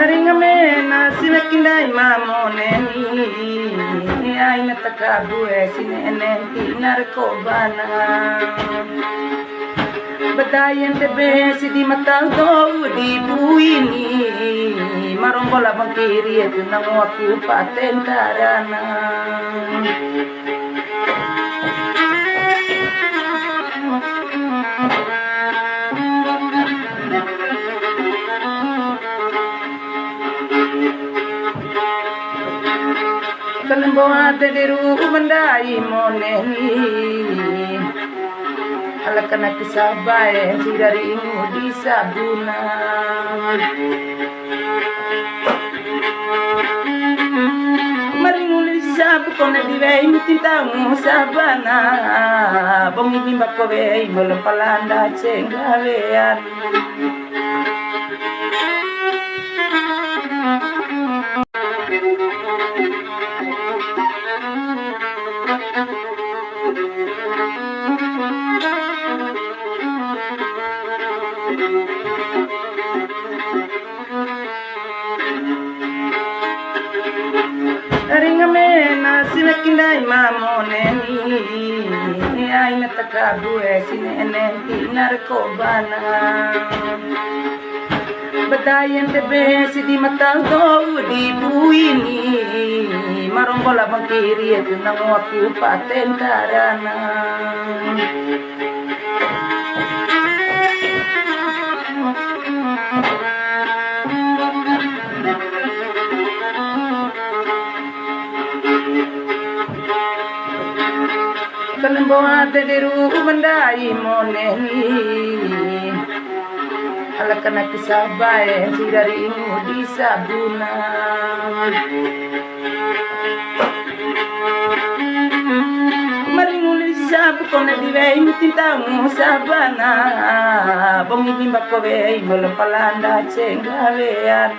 Ringamena sinakindai mamoneni aina takabue sinenenti narkobana batayan tebe sidi matang do di buini marombola bangkiri itu nang aku paten karana kalemboa tederu mandai moneni alakana kisabae tidarimu di sabuna maringuli sabu kone divei mutintamu sabana bongi bimba kowe melempalanda cenggawean Ringamena sinakindai mamoneni aina takabue sinenenti narkobana batayan tebe sidi matang do di buini marombola bangkiri itu nang aku paten karana kalemboa tederu mandai moneni alakana kisabae tidarimu di sabuna maringuli sabu kone divei mutintamu sabana bongi bimba kowe melempalanda cenggawean